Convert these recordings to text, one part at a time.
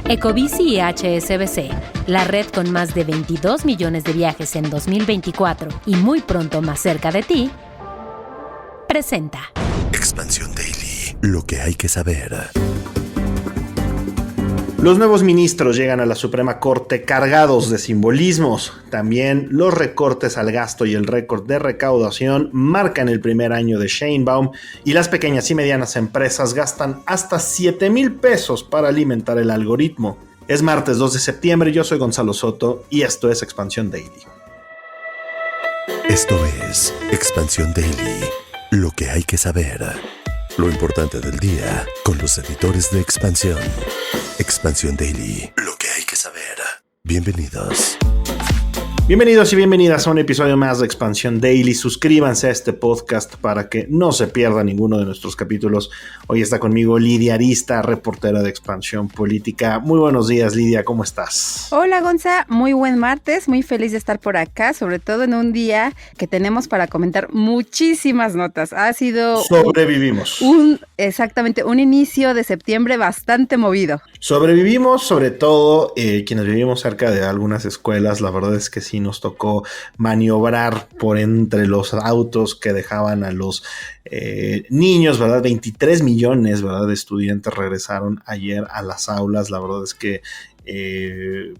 Ecobici y HSBC, la red con más de 22 millones de viajes en 2024 y muy pronto más cerca de ti, presenta Expansión Daily, lo que hay que saber. Los nuevos ministros llegan a la Suprema Corte cargados de simbolismos. También los recortes al gasto y el récord de recaudación marcan el primer año de Sheinbaum y las pequeñas y medianas empresas gastan hasta 7,000 pesos para alimentar el algoritmo. Es martes 2 de septiembre, yo soy Gonzalo Soto y esto es Expansión Daily. Esto es Expansión Daily, lo que hay que saber. Lo importante del día con los editores de Expansión. Expansión Daily, lo que hay que saber. Bienvenidos. Bienvenidos y bienvenidas a un episodio más de Expansión Daily. Suscríbanse a este podcast para que no se pierda ninguno de nuestros capítulos. Hoy está conmigo Lidia Arista, reportera de Expansión Política. Muy buenos días, Lidia, ¿cómo estás? Hola, Gonza, muy buen martes, muy feliz de estar por acá, sobre todo en un día que tenemos para comentar muchísimas notas. Ha sido Sobrevivimos. Exactamente, un inicio de septiembre bastante movido. Sobrevivimos, sobre todo quienes vivimos cerca de algunas escuelas. La verdad es que sí nos tocó maniobrar por entre los autos que dejaban a los niños, ¿verdad? 23 millones, ¿verdad?, de estudiantes regresaron ayer a las aulas. La verdad es que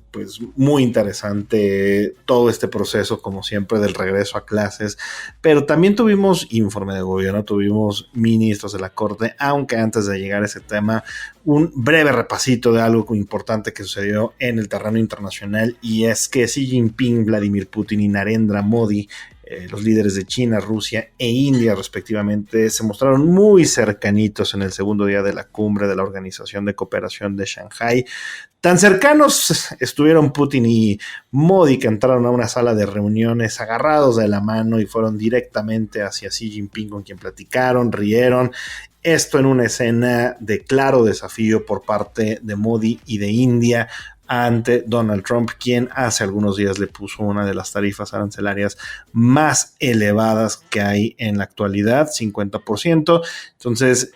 pues muy interesante todo este proceso, como siempre, del regreso a clases, pero también tuvimos informe de gobierno, tuvimos ministros de la Corte, aunque antes de llegar a ese tema, un breve repasito de algo importante que sucedió en el terreno internacional, y es que Xi Jinping, Vladimir Putin y Narendra Modi, los líderes de China, Rusia e India respectivamente, se mostraron muy cercanitos en el segundo día de la cumbre de la Organización de Cooperación de Shanghái. Tan cercanos estuvieron Putin y Modi que entraron a una sala de reuniones agarrados de la mano y fueron directamente hacia Xi Jinping, con quien platicaron, rieron. Esto en una escena de claro desafío por parte de Modi y de India ante Donald Trump, quien hace algunos días le puso una de las tarifas arancelarias más elevadas que hay en la actualidad, 50%. Entonces,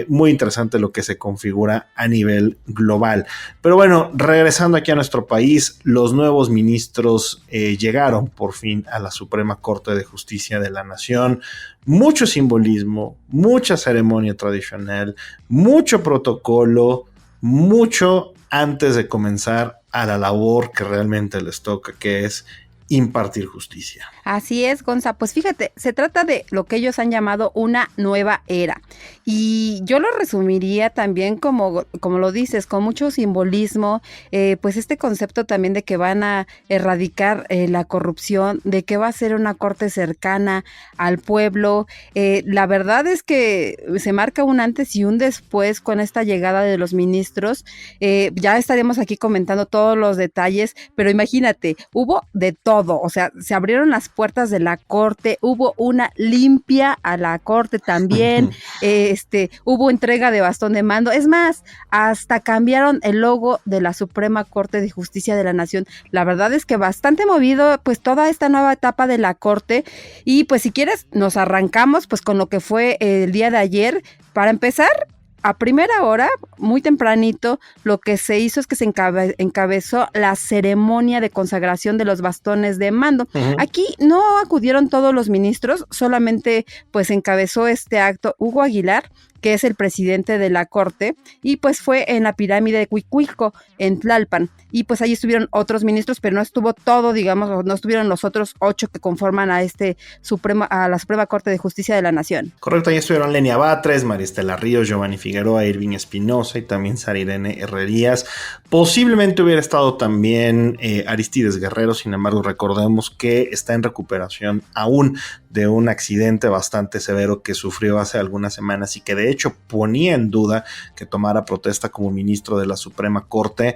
muy interesante lo que se configura a nivel global. Pero bueno, regresando aquí a nuestro país, los nuevos ministros llegaron por fin a la Suprema Corte de Justicia de la Nación. Mucho simbolismo, mucha ceremonia tradicional, mucho protocolo, mucho antes de comenzar a la labor que realmente les toca, que es impartir justicia. Así es, Gonza. Pues fíjate, se trata de lo que ellos han llamado una nueva era. Y yo lo resumiría también como lo dices, con mucho simbolismo, pues este concepto también de que van a erradicar la corrupción, de que va a ser una corte cercana al pueblo. La verdad es que se marca un antes y un después con esta llegada de los ministros. Ya estaremos aquí comentando todos los detalles, pero imagínate, hubo de todo. O sea, se abrieron las puertas de la corte, hubo una limpia a la corte también, hubo entrega de bastón de mando, es más, hasta cambiaron el logo de la Suprema Corte de Justicia de la Nación. La verdad es que bastante movido pues toda esta nueva etapa de la corte, y pues si quieres nos arrancamos pues con lo que fue el día de ayer. Para empezar, a primera hora, muy tempranito, lo que se hizo es que se encabezó la ceremonia de consagración de los bastones de mando. Uh-huh. Aquí no acudieron todos los ministros, solamente pues encabezó este acto Hugo Aguilar, que es el presidente de la corte, y pues fue en la pirámide de Cuicuilco, en Tlalpan, y pues ahí estuvieron otros ministros, pero no estuvo todo, digamos, no estuvieron los otros 8 que conforman a la Suprema Corte de Justicia de la Nación. Correcto, ahí estuvieron Lenia Batres, María Estela Ríos, Giovanni Figueroa, Irving Espinosa y también Sarirene Herrerías. Posiblemente hubiera estado también Aristides Guerrero, sin embargo recordemos que está en recuperación aún de un accidente bastante severo que sufrió hace algunas semanas y que de hecho ponía en duda que tomara protesta como ministro de la Suprema Corte.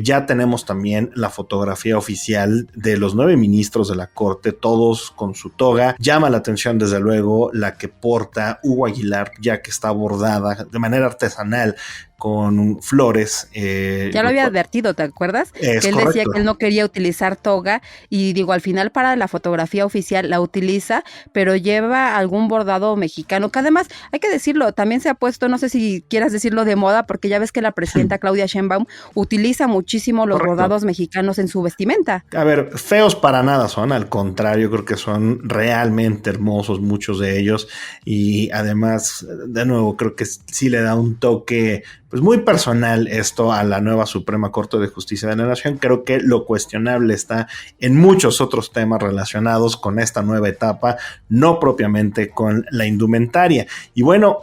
Ya tenemos también la fotografía oficial de los 9 ministros de la Corte, todos con su toga. Llama la atención desde luego la que porta Hugo Aguilar, ya que está bordada de manera artesanal con Flores. Ya lo había advertido, ¿te acuerdas? Que él correcto. decía que él no quería utilizar toga y digo, al final para la fotografía oficial la utiliza, pero lleva algún bordado mexicano, que además, hay que decirlo, también se ha puesto, no sé si quieras decirlo de moda, porque ya ves que la presidenta Claudia Sheinbaum utiliza muchísimo los bordados mexicanos en su vestimenta. A ver, feos para nada son, al contrario, creo que son realmente hermosos muchos de ellos y además, de nuevo, creo que sí le da un toque pues muy personal esto a la nueva Suprema Corte de Justicia de la Nación. Creo que lo cuestionable está en muchos otros temas relacionados con esta nueva etapa, no propiamente con la indumentaria. Y bueno,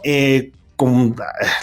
con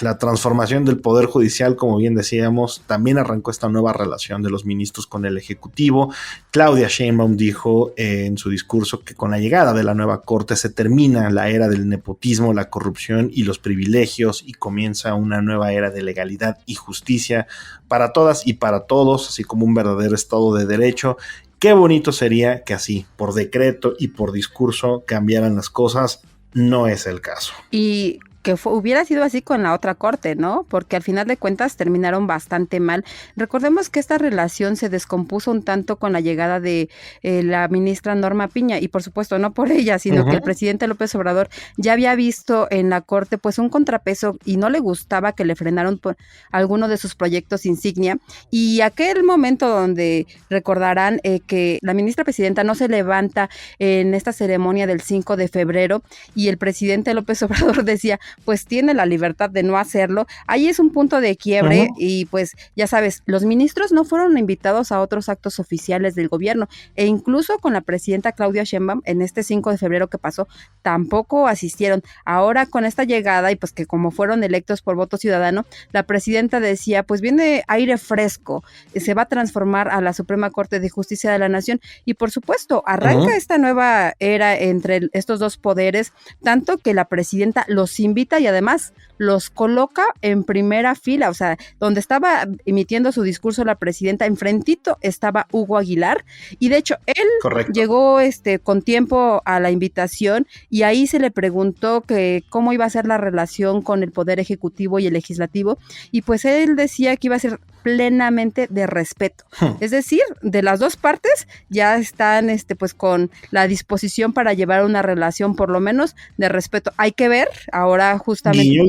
la transformación del Poder Judicial, como bien decíamos, también arrancó esta nueva relación de los ministros con el Ejecutivo. Claudia Sheinbaum dijo en su discurso que con la llegada de la nueva Corte se termina la era del nepotismo, la corrupción y los privilegios y comienza una nueva era de legalidad y justicia para todas y para todos, así como un verdadero Estado de Derecho. Qué bonito sería que así, por decreto y por discurso, cambiaran las cosas. No es el caso. Y que hubiera sido así con la otra corte, ¿no? Porque al final de cuentas terminaron bastante mal. Recordemos que esta relación se descompuso un tanto con la llegada de la ministra Norma Piña, y por supuesto no por ella, sino que el presidente López Obrador ya había visto en la corte pues un contrapeso y no le gustaba que le frenaron por alguno de sus proyectos insignia. Y aquel momento donde recordarán que la ministra presidenta no se levanta en esta ceremonia del 5 de febrero y el presidente López Obrador decía, pues tiene la libertad de no hacerlo. Ahí es un punto de quiebre y pues ya sabes, los ministros no fueron invitados a otros actos oficiales del gobierno e incluso con la presidenta Claudia Sheinbaum en este 5 de febrero que pasó tampoco asistieron. Ahora con esta llegada y pues que como fueron electos por voto ciudadano, la presidenta decía pues viene aire fresco, se va a transformar a la Suprema Corte de Justicia de la Nación y por supuesto arranca esta nueva era entre estos dos poderes, tanto que la presidenta los invita y además los coloca en primera fila, o sea, donde estaba emitiendo su discurso la presidenta, enfrentito estaba Hugo Aguilar, y de hecho él llegó con tiempo a la invitación y ahí se le preguntó que cómo iba a ser la relación con el Poder Ejecutivo y el Legislativo, y pues él decía que iba a ser plenamente de respeto, es decir, de las dos partes ya están pues con la disposición para llevar una relación por lo menos de respeto. Hay que ver ahora justamente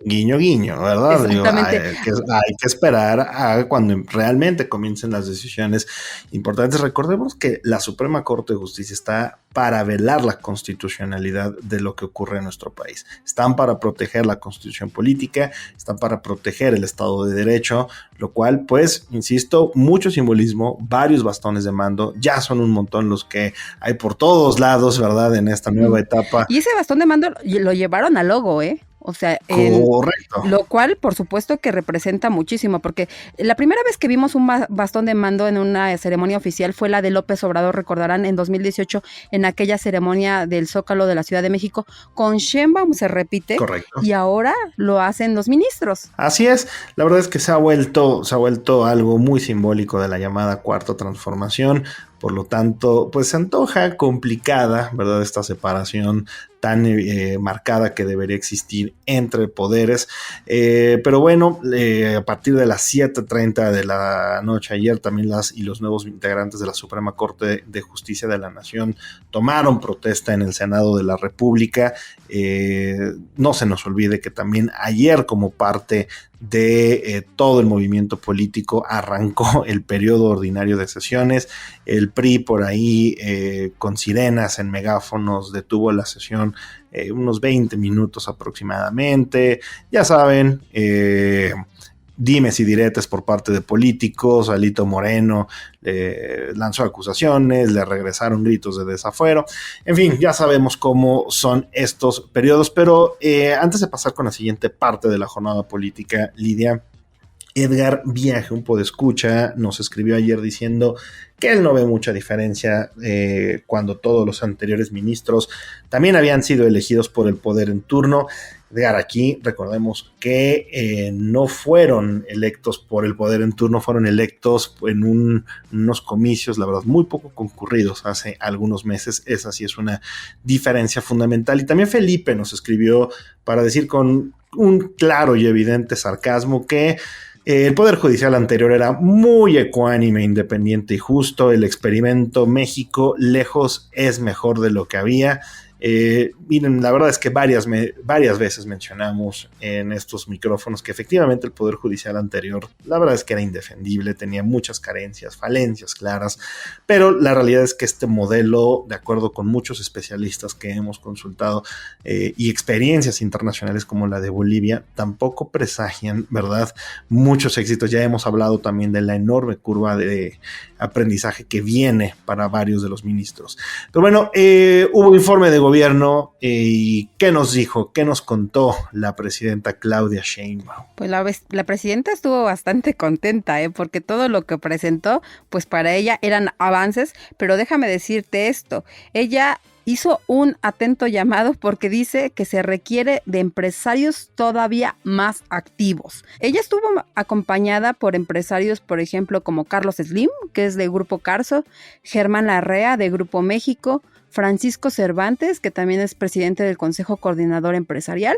guiño, ¿verdad? Exactamente. Hay que esperar a cuando realmente comiencen las decisiones importantes. Recordemos que la Suprema Corte de Justicia está para velar la constitucionalidad de lo que ocurre en nuestro país. Están para proteger la constitución política, están para proteger el Estado de Derecho, lo cual, pues, insisto, mucho simbolismo, varios bastones de mando, ya son un montón los que hay por todos lados, ¿verdad? En esta nueva etapa. Y ese bastón de mando lo llevaron al logo, O sea, correcto. Lo cual, por supuesto, que representa muchísimo, porque la primera vez que vimos un bastón de mando en una ceremonia oficial fue la de López Obrador, recordarán, en 2018, en aquella ceremonia del Zócalo de la Ciudad de México. Con Sheinbaum se repite. Correcto. Y ahora lo hacen los ministros. Así es, la verdad es que se ha vuelto algo muy simbólico de la llamada Cuarta Transformación. Por lo tanto, pues se antoja complicada, ¿verdad? Esta separación tan marcada que debería existir entre poderes. Pero bueno, a partir de las 7:30 de la noche ayer, también las y los nuevos integrantes de la Suprema Corte de Justicia de la Nación tomaron protesta en el Senado de la República. No se nos olvide que también ayer, como parte de todo el movimiento político, arrancó el periodo ordinario de sesiones. El PRI por ahí con sirenas en megáfonos detuvo la sesión unos 20 minutos aproximadamente. Ya saben, dimes y diretes por parte de políticos. Alito Moreno lanzó acusaciones, le regresaron gritos de desafuero. En fin, ya sabemos cómo son estos periodos, pero antes de pasar con la siguiente parte de la jornada política, Lidia, Edgar Viaje, un podescucha, nos escribió ayer diciendo que él no ve mucha diferencia cuando todos los anteriores ministros también habían sido elegidos por el poder en turno. Edgar, aquí recordemos que no fueron electos por el poder en turno, fueron electos en unos comicios, la verdad, muy poco concurridos hace algunos meses. Esa sí es una diferencia fundamental. Y también Felipe nos escribió para decir con un claro y evidente sarcasmo que el Poder Judicial anterior era muy ecuánime, independiente y justo. El experimento México lejos es mejor de lo que había. Miren, la verdad es que varias veces mencionamos en estos micrófonos que efectivamente el Poder Judicial anterior, la verdad es que era indefendible, tenía muchas carencias, falencias claras, pero la realidad es que este modelo, de acuerdo con muchos especialistas que hemos consultado y experiencias internacionales como la de Bolivia, tampoco presagian, ¿verdad?, muchos éxitos. Ya hemos hablado también de la enorme curva de aprendizaje que viene para varios de los ministros. Pero bueno, hubo informe de gobierno y ¿qué nos dijo? ¿Qué nos contó la presidenta Claudia Sheinbaum? Pues la presidenta estuvo bastante contenta, porque todo lo que presentó, pues para ella eran avances, pero déjame decirte esto, ella hizo un atento llamado porque dice que se requiere de empresarios todavía más activos. Ella estuvo acompañada por empresarios, por ejemplo, como Carlos Slim, que es de Grupo Carso, Germán Larrea, de Grupo México, Francisco Cervantes, que también es presidente del Consejo Coordinador Empresarial,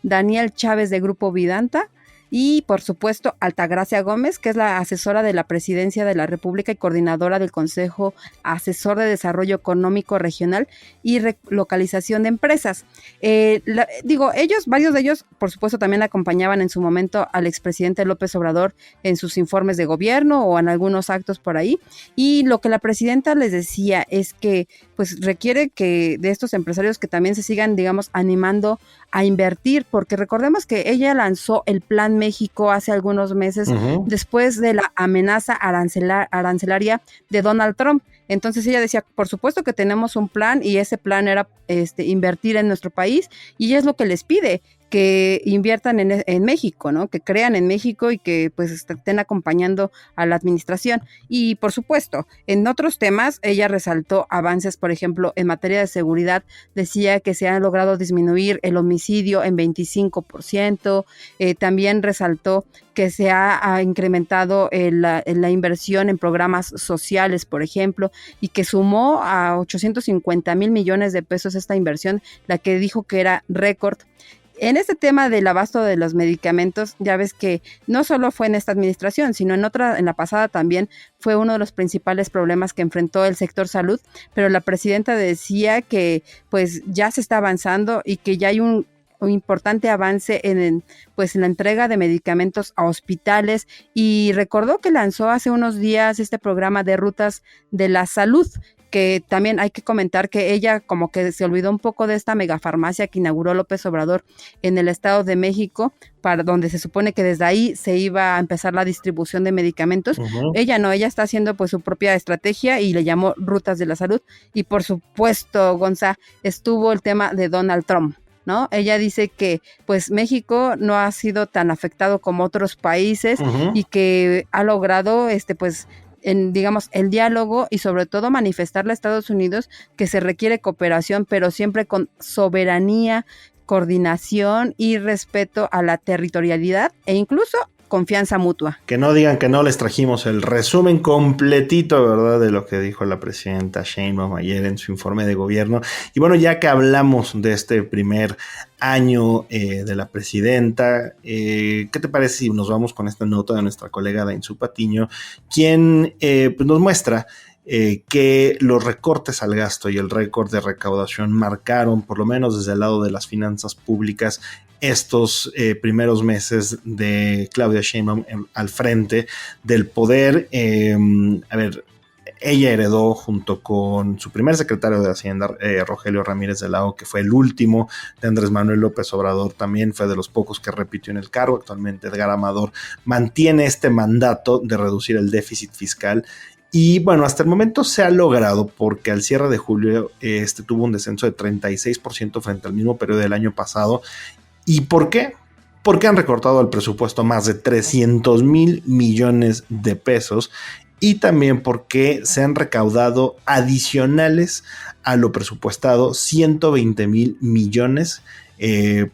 Daniel Chávez, de Grupo Vidanta, y por supuesto Altagracia Gómez, que es la asesora de la Presidencia de la República y coordinadora del Consejo Asesor de Desarrollo Económico Regional y Relocalización de Empresas. Varios de ellos, por supuesto, también acompañaban en su momento al expresidente López Obrador en sus informes de gobierno o en algunos actos por ahí, y lo que la presidenta les decía es que pues requiere que de estos empresarios que también se sigan, digamos, animando a invertir, porque recordemos que ella lanzó el Plan México hace algunos meses, después de la amenaza arancelaria de Donald Trump. Entonces ella decía, por supuesto que tenemos un plan, y ese plan era invertir en nuestro país, y es lo que les pide, que inviertan en México, ¿no? Que crean en México y que pues estén acompañando a la administración. Y por supuesto, en otros temas ella resaltó avances, por ejemplo, en materia de seguridad, decía que se ha logrado disminuir el homicidio en 25%, también resaltó que se ha incrementado la inversión en programas sociales, por ejemplo, y que sumó a 850 mil millones de pesos esta inversión, la que dijo que era récord. En este tema del abasto de los medicamentos, ya ves que no solo fue en esta administración, sino en la pasada también fue uno de los principales problemas que enfrentó el sector salud, pero la presidenta decía que pues ya se está avanzando y que ya hay un importante avance en la entrega de medicamentos a hospitales, y recordó que lanzó hace unos días este programa de rutas de la salud, que también hay que comentar que ella como que se olvidó un poco de esta megafarmacia que inauguró López Obrador en el Estado de México, para donde se supone que desde ahí se iba a empezar la distribución de medicamentos. Ella no, ella está haciendo pues su propia estrategia y le llamó Rutas de la Salud. Y por supuesto, Gonza, estuvo el tema de Donald Trump, ¿no? Ella dice que pues México no ha sido tan afectado como otros países, y que ha logrado el diálogo, y sobre todo manifestarle a Estados Unidos que se requiere cooperación, pero siempre con soberanía, coordinación y respeto a la territorialidad e incluso confianza mutua. Que no digan que no les trajimos el resumen completito, ¿verdad?, de lo que dijo la presidenta Sheinbaum ayer en su informe de gobierno. Y bueno, ya que hablamos de este primer año de la presidenta, ¿qué te parece si nos vamos con esta nota de nuestra colega Dainzú Patiño, quien pues nos muestra que los recortes al gasto y el récord de recaudación marcaron, por lo menos desde el lado de las finanzas públicas, estos primeros meses de Claudia Sheinbaum al frente del poder? Ella heredó, junto con su primer secretario de Hacienda, Rogelio Ramírez de la O, que fue el último de Andrés Manuel López Obrador, también fue de los pocos que repitió en el cargo. Actualmente Edgar Amador mantiene este mandato de reducir el déficit fiscal. Y bueno, hasta el momento se ha logrado, porque al cierre de julio tuvo un descenso de 36% frente al mismo periodo del año pasado. ¿Y por qué? Porque han recortado el presupuesto más de 300 mil millones de pesos, y también porque se han recaudado adicionales a lo presupuestado 120 mil millones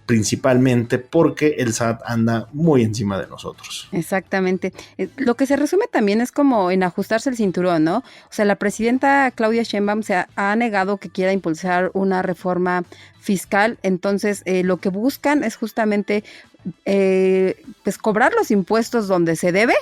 principalmente porque el SAT anda muy encima de nosotros. Exactamente. Lo que se resume también es como en ajustarse el cinturón, ¿no? O sea, la presidenta Claudia Sheinbaum ha negado que quiera impulsar una reforma fiscal, entonces lo que buscan es justamente pues cobrar los impuestos donde se debe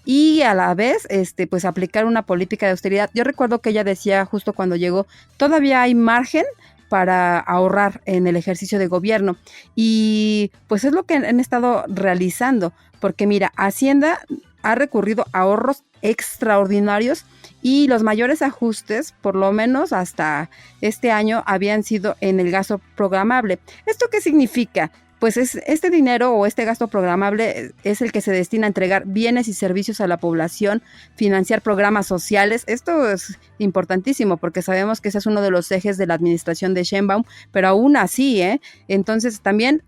y a la vez pues aplicar una política de austeridad. Yo recuerdo que ella decía justo cuando llegó, todavía hay margen para ahorrar en el ejercicio de gobierno y pues es lo que han estado realizando, porque mira, Hacienda ha recurrido a ahorros extraordinarios y los mayores ajustes, por lo menos hasta este año, habían sido en el gasto programable. ¿Esto qué significa? Pues este dinero o este gasto programable es el que se destina a entregar bienes y servicios a la población, financiar programas sociales. Esto es importantísimo porque sabemos que ese es uno de los ejes de la administración de Sheinbaum, pero aún así, entonces también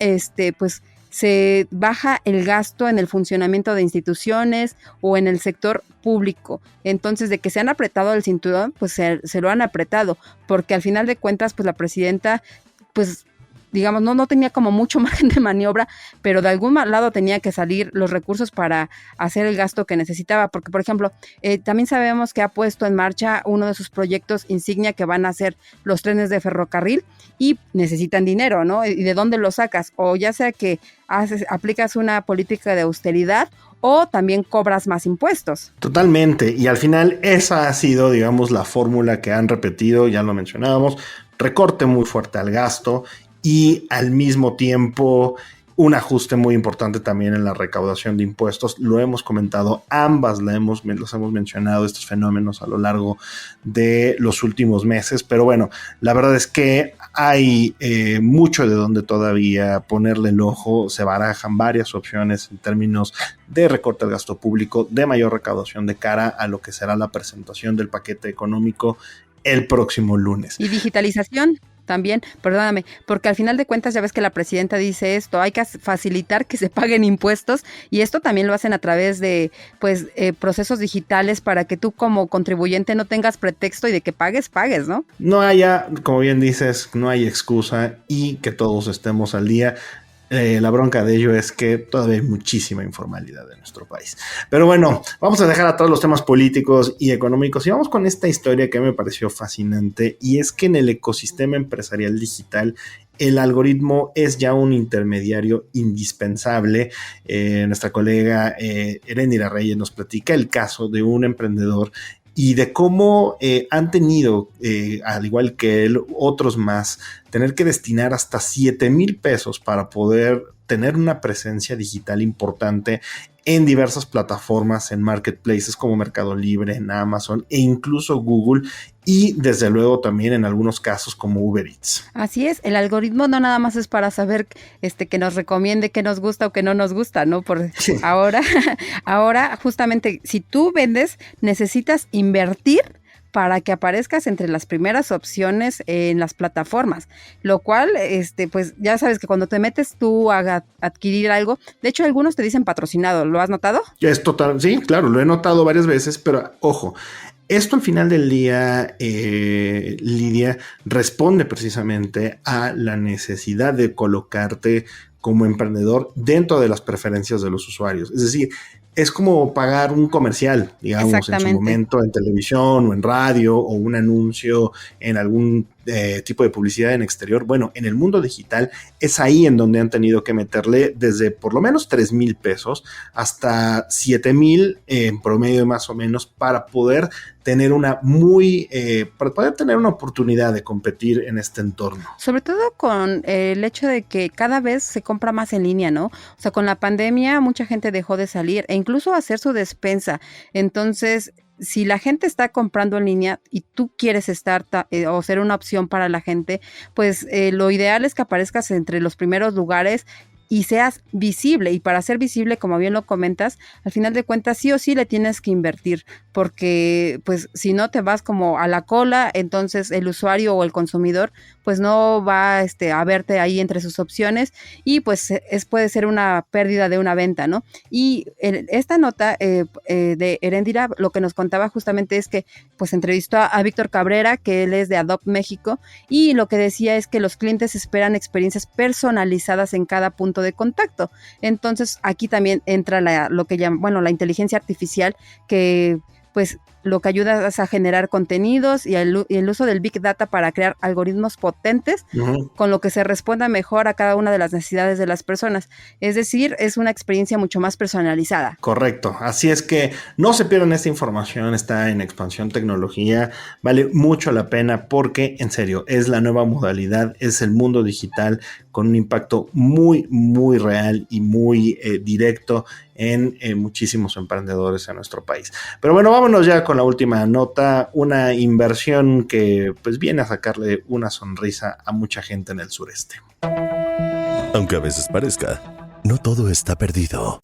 pues se baja el gasto en el funcionamiento de instituciones o en el sector público. Entonces, de que se han apretado el cinturón, pues se lo han apretado, porque al final de cuentas, pues la presidenta, pues digamos, no tenía como mucho margen de maniobra, pero de algún lado tenía que salir los recursos para hacer el gasto que necesitaba, porque, por ejemplo, también sabemos que ha puesto en marcha uno de sus proyectos insignia que van a ser los trenes de ferrocarril y necesitan dinero, ¿no? ¿Y de dónde lo sacas? O ya sea que aplicas una política de austeridad o también cobras más impuestos. Totalmente, y al final esa ha sido, digamos, la fórmula que han repetido, ya lo mencionábamos, recorte muy fuerte al gasto y al mismo tiempo un ajuste muy importante también en la recaudación de impuestos. Lo hemos comentado, ambas los hemos mencionado, estos fenómenos a lo largo de los últimos meses, pero bueno, la verdad es que hay mucho de donde todavía ponerle el ojo. Se barajan varias opciones en términos de recorte al gasto público, de mayor recaudación de cara a lo que será la presentación del paquete económico el próximo lunes. Y digitalización también, perdóname, porque al final de cuentas ya ves que la presidenta dice esto, hay que facilitar que se paguen impuestos y esto también lo hacen a través de pues procesos digitales para que tú como contribuyente no tengas pretexto y de que pagues, ¿no? No haya, como bien dices, no hay excusa y que todos estemos al día. La bronca de ello es que todavía hay muchísima informalidad en nuestro país. Pero bueno, vamos a dejar atrás los temas políticos y económicos y vamos con esta historia que me pareció fascinante, y es que en el ecosistema empresarial digital el algoritmo es ya un intermediario indispensable. Nuestra colega Eréndira Reyes nos platica el caso de un emprendedor y de cómo han tenido, al igual que él, otros más, tener que destinar hasta 7,000 pesos para poder tener una presencia digital importante en diversas plataformas, en marketplaces como Mercado Libre, en Amazon e incluso Google, y desde luego también en algunos casos como Uber Eats. Así es, el algoritmo no nada más es para saber que nos recomiende qué nos gusta o qué no nos gusta, ¿no? Sí. Ahora justamente si tú vendes necesitas invertir para que aparezcas entre las primeras opciones en las plataformas, lo cual, pues ya sabes que cuando te metes tú a adquirir algo, de hecho algunos te dicen patrocinado, ¿lo has notado? Es total, sí, claro, lo he notado varias veces, pero ojo, esto al final del día, Lidia, responde precisamente a la necesidad de colocarte como emprendedor dentro de las preferencias de los usuarios. Es decir, es como pagar un comercial, digamos, en su momento en televisión o en radio o un anuncio en algún tipo de publicidad en exterior. Bueno, en el mundo digital es ahí en donde han tenido que meterle desde por lo menos 3,000 pesos hasta 7,000 en promedio más o menos para poder tener una oportunidad de competir en este entorno. Sobre todo con el hecho de que cada vez se compra más en línea, ¿no? O sea, con la pandemia mucha gente dejó de salir e incluso hacer su despensa. Entonces, si la gente está comprando en línea y tú quieres estar o ser una opción para la gente, pues lo ideal es que aparezcas entre los primeros lugares y seas visible. Y para ser visible, como bien lo comentas, al final de cuentas sí o sí le tienes que invertir, porque pues si no te vas como a la cola, entonces el usuario o el consumidor pues no va a verte ahí entre sus opciones y pues puede ser una pérdida de una venta, ¿no? Y esta nota de Heréndira lo que nos contaba justamente es que pues entrevistó a Víctor Cabrera, que él es de Adopt México, y lo que decía es que los clientes esperan experiencias personalizadas en cada punto de contacto. Entonces aquí también entra lo que llaman, la inteligencia artificial, que pues lo que ayuda es a generar contenidos y el uso del Big Data para crear algoritmos potentes, con lo que se responda mejor a cada una de las necesidades de las personas. Es decir, es una experiencia mucho más personalizada. Correcto. Así es que no se pierdan esta información, está en Expansión Tecnología, vale mucho la pena porque, en serio, es la nueva modalidad, es el mundo digital con un impacto muy, muy real y muy directo en muchísimos emprendedores en nuestro país. Pero bueno, vámonos ya con la última nota, una inversión que pues viene a sacarle una sonrisa a mucha gente en el sureste. Aunque a veces parezca, no todo está perdido.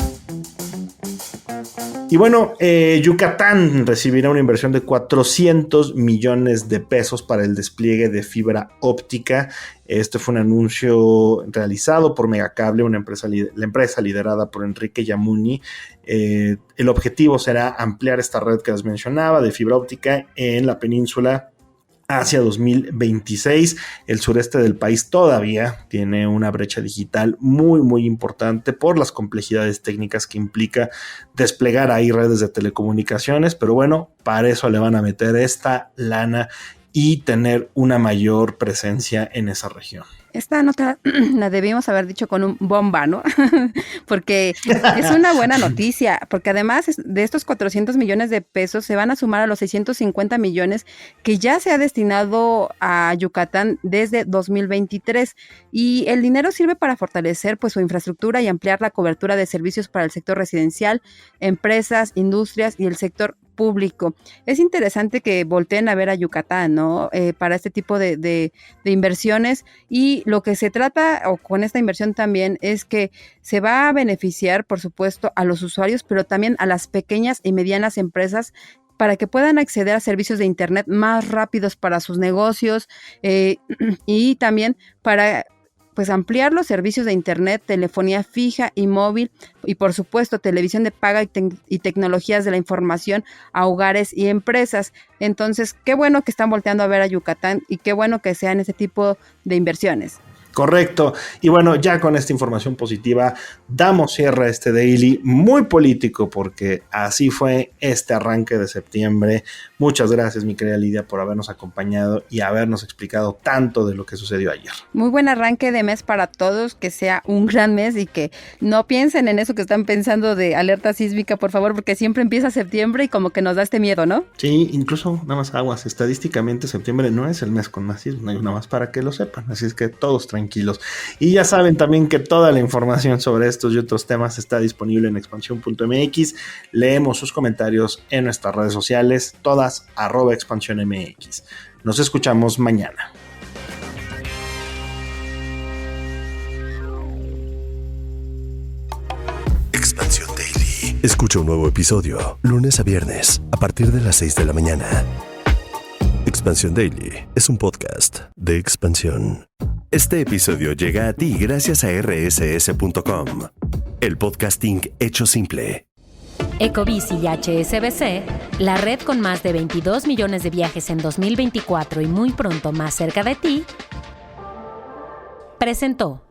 Y bueno, Yucatán recibirá una inversión de 400 millones de pesos para el despliegue de fibra óptica. Este fue un anuncio realizado por Megacable, la empresa liderada por Enrique Yamuni. El objetivo será ampliar esta red que les mencionaba de fibra óptica en la península hacia 2026. El sureste del país todavía tiene una brecha digital muy, muy importante por las complejidades técnicas que implica desplegar ahí redes de telecomunicaciones, pero bueno, para eso le van a meter esta lana y tener una mayor presencia en esa región. Esta nota la debimos haber dicho con un bomba, ¿no? Porque es una buena noticia, porque además de estos 400 millones de pesos se van a sumar a los 650 millones que ya se ha destinado a Yucatán desde 2023, y el dinero sirve para fortalecer pues su infraestructura y ampliar la cobertura de servicios para el sector residencial, empresas, industrias y el sector público. Es interesante que volteen a ver a Yucatán, ¿no? Para este tipo de inversiones, y lo que se trata o con esta inversión también es que se va a beneficiar, por supuesto, a los usuarios, pero también a las pequeñas y medianas empresas para que puedan acceder a servicios de internet más rápidos para sus negocios, y también para pues ampliar los servicios de internet, telefonía fija y móvil, y por supuesto televisión de paga y tecnologías de la información a hogares y empresas. Entonces, qué bueno que están volteando a ver a Yucatán y qué bueno que sean ese tipo de inversiones. Correcto. Y bueno, ya con esta información positiva damos cierre a este daily muy político, porque así fue este arranque de septiembre. Muchas gracias, mi querida Lidia, por habernos acompañado y habernos explicado tanto de lo que sucedió ayer. Muy buen arranque de mes para todos, que sea un gran mes y que no piensen en eso que están pensando de alerta sísmica, por favor, porque siempre empieza septiembre y como que nos da este miedo, ¿no? Sí, incluso nada más aguas. Estadísticamente septiembre no es el mes con más sismos, nada más para que lo sepan. Así es que todos tranquilos. Y ya saben también que toda la información sobre estos y otros temas está disponible en expansión.mx. Leemos sus comentarios en nuestras redes sociales, todas @expansiónmx. Nos escuchamos mañana. Expansión Daily. Escucha un nuevo episodio lunes a viernes a partir de las 6 de la mañana. Expansión Daily es un podcast de Expansión. Este episodio llega a ti gracias a rss.com, el podcasting hecho simple. Ecobici y HSBC, la red con más de 22 millones de viajes en 2024 y muy pronto más cerca de ti, presentó.